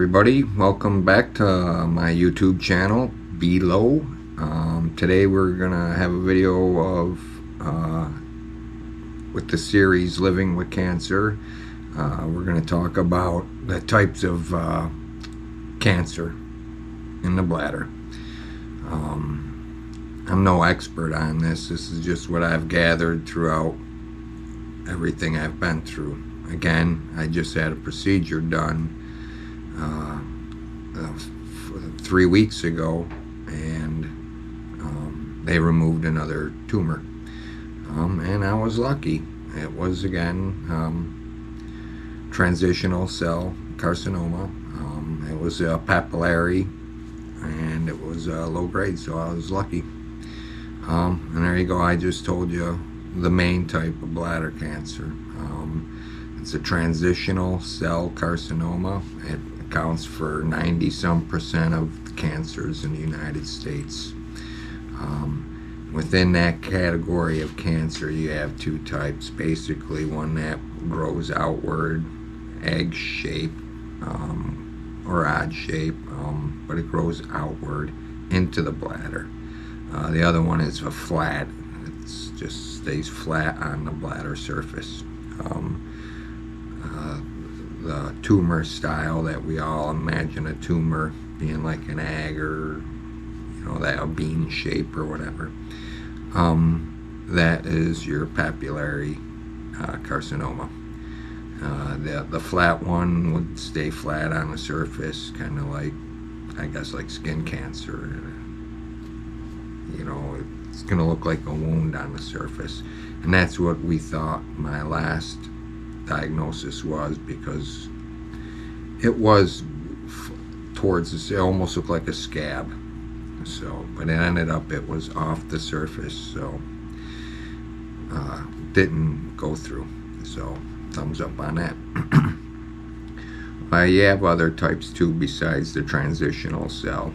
everybody, welcome back to my YouTube channel below. Today we're gonna have a video of with the series Living with Cancer. We're gonna talk about the types of cancer in the bladder. I'm no expert on this. This is just what I've gathered throughout everything I've been through. Again, I just had a procedure done 3 weeks ago, and they removed another tumor, and I was lucky. It was again transitional cell carcinoma. It was a papillary, and it was low grade, so I was lucky. And there you go. I just told you the main type of bladder cancer. It's a transitional cell carcinoma. It accounts for 90-some% of the cancers in the United States. Within that category of cancer, you have two types. Basically, one that grows outward, egg shape, or odd shape, but it grows outward into the bladder. The other one is a flat. It just stays flat on the bladder surface. The tumor style that we all imagine a tumor being like an egg, or that a bean shape or whatever, that is your papillary carcinoma. The flat one would stay flat on the surface, kind of like, I guess, like skin cancer. It's going to look like a wound on the surface, and that's what we thought my last diagnosis was, because it was towards this, it almost looked like a scab. So, but it ended up, it was off the surface, so didn't go through. So thumbs up on that. You have other types too besides the transitional cell.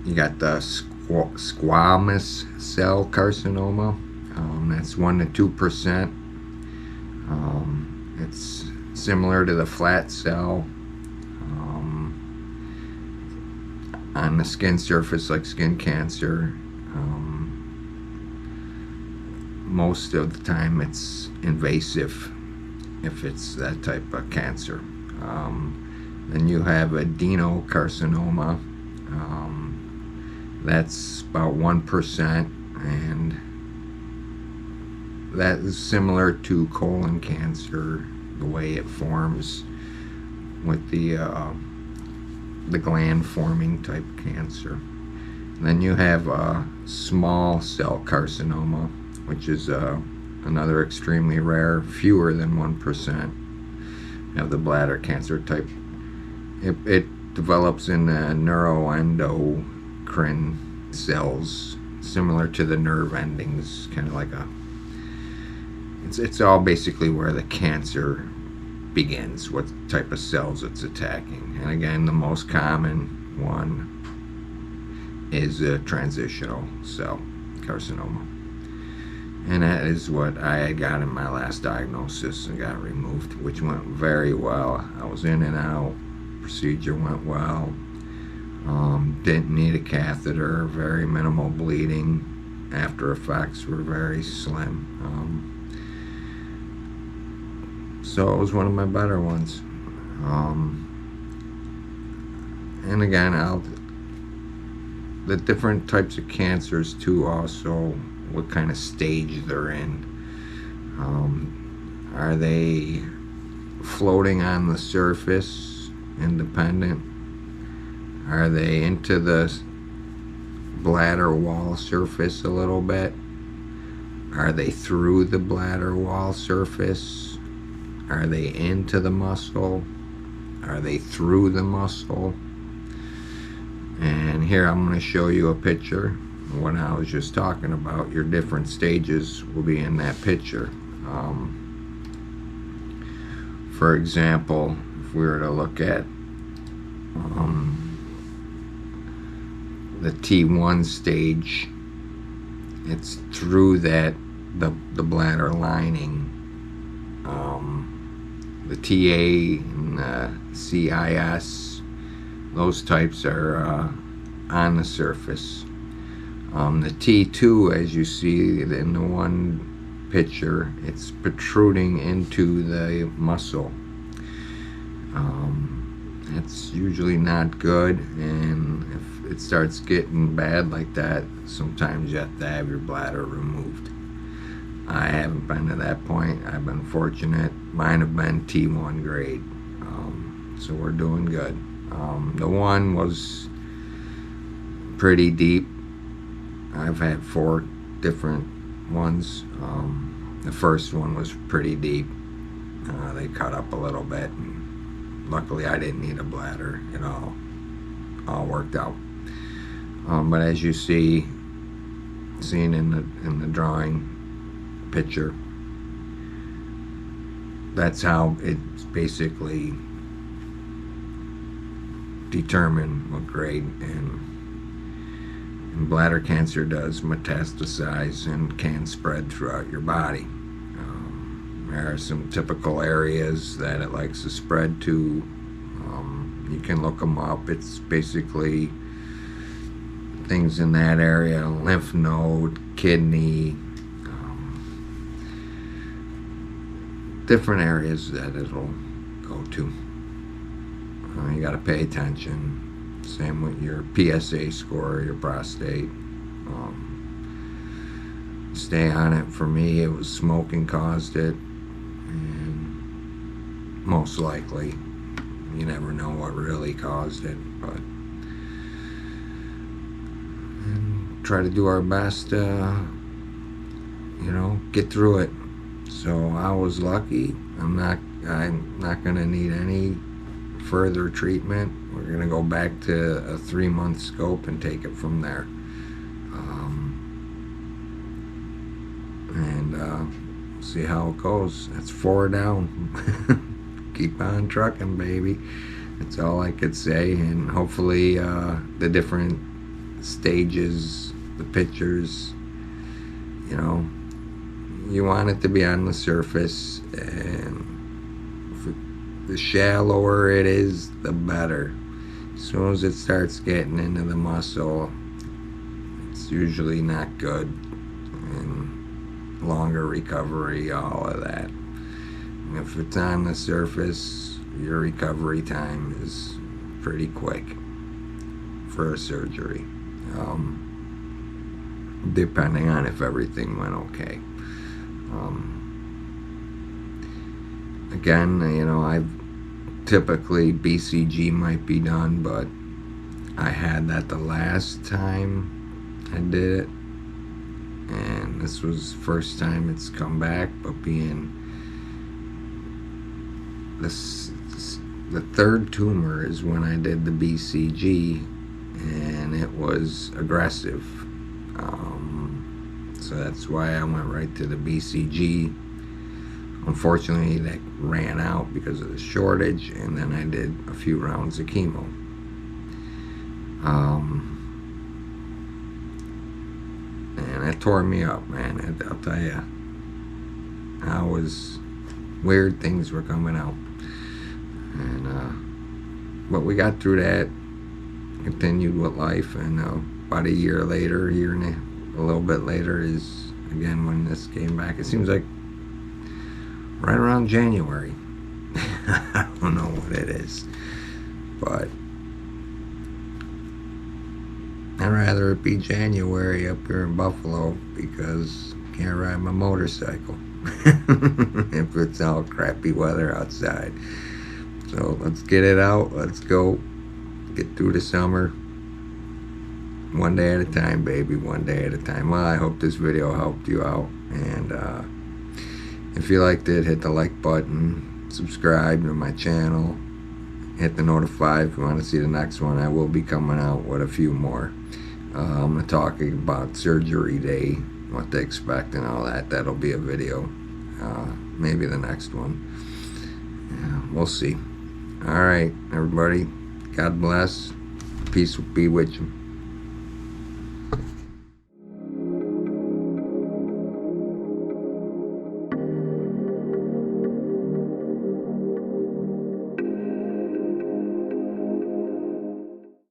You got the squamous cell carcinoma. That's 1 to 2%. It's similar to the flat cell on the skin surface, like skin cancer. Most of the time it's invasive if it's that type of cancer. Then you have adenocarcinoma. That's about 1%, and that is similar to colon cancer, the way it forms with the gland forming type cancer. And then you have small cell carcinoma, which is another extremely rare, fewer than 1% of the bladder cancer type. It develops in neuroendocrine cells, similar to the nerve endings, kind of like it's all basically where the cancer begins, what type of cells it's attacking. And again, the most common one is a transitional cell carcinoma, and that is what I got in my last diagnosis and got removed, which went very well. I was in and out. Procedure went well. Didn't need a catheter. Very minimal bleeding. After effects were very slim. So it was one of my better ones. And again, the different types of cancers too, also what kind of stage they're in. Are they floating on the surface, independent? Are they into the bladder wall surface a little bit? Are they through the bladder wall surface? Are they into the muscle? Are they through the muscle? And here I'm going to show you a picture of what I was just talking about. Your different stages will be in that picture. For example, if we were to look at the T1 stage, it's through the bladder lining. The TA and and CIS. Those types are on the surface. The T2, as you see in the one picture, it's protruding into the muscle. It's usually not good, and if it starts getting bad like that, sometimes you have to have your bladder removed. I haven't been to that point. I've been fortunate. Mine have been T1 grade, so we're doing good. The one was pretty deep. I've had 4 different ones. The first one was pretty deep. They cut up a little bit, and luckily I didn't need a bladder. It all worked out. But as you see, seen in the drawing picture, that's how it's basically determined what grade. And bladder cancer does metastasize and can spread throughout your body. There are some typical areas that it likes to spread to. You can look them up. It's basically things in that area: lymph node, kidney, different areas that it'll go to. You got to pay attention. Same with your PSA score, your prostate. Stay on it. For me, it was smoking caused it, and most likely, you never know what really caused it, but and try to do our best to, get through it. So I was lucky. I'm not gonna need any further treatment. We're gonna go back to a 3-month scope and take it from there. And see how it goes. That's 4 down. Keep on trucking, baby. That's all I could say. And hopefully the different stages, the pictures, you want it to be on the surface, and the shallower it is, the better. As soon as it starts getting into the muscle, it's usually not good, and longer recovery, all of that. And if it's on the surface, your recovery time is pretty quick for a surgery, depending on if everything went okay. Again, I've typically BCG might be done, but I had that the last time I did it, and this was the first time it's come back. But being the third tumor is when I did the BCG, and it was aggressive. So that's why I went right to the BCG. Unfortunately, that ran out because of the shortage, and then I did a few rounds of chemo. And it tore me up, man. I'll tell you, weird things were coming out. And but we got through that, continued with life, and about a year later, a little bit later is again when this came back. It seems like right around January. I don't know what it is, but I'd rather it be January up here in Buffalo, because I can't ride my motorcycle if it's all crappy weather outside. So let's get it out. Let's go get through the summer. One day at a time, baby. One day at a time. Well, I hope this video helped you out. And if you liked it, hit the like button. Subscribe to my channel. Hit the notify if you want to see the next one. I will be coming out with a few more. I'm going to talk about surgery day, what to expect and all that. That'll be a video. Maybe the next one. Yeah, we'll see. All right, everybody. God bless. Peace be with you.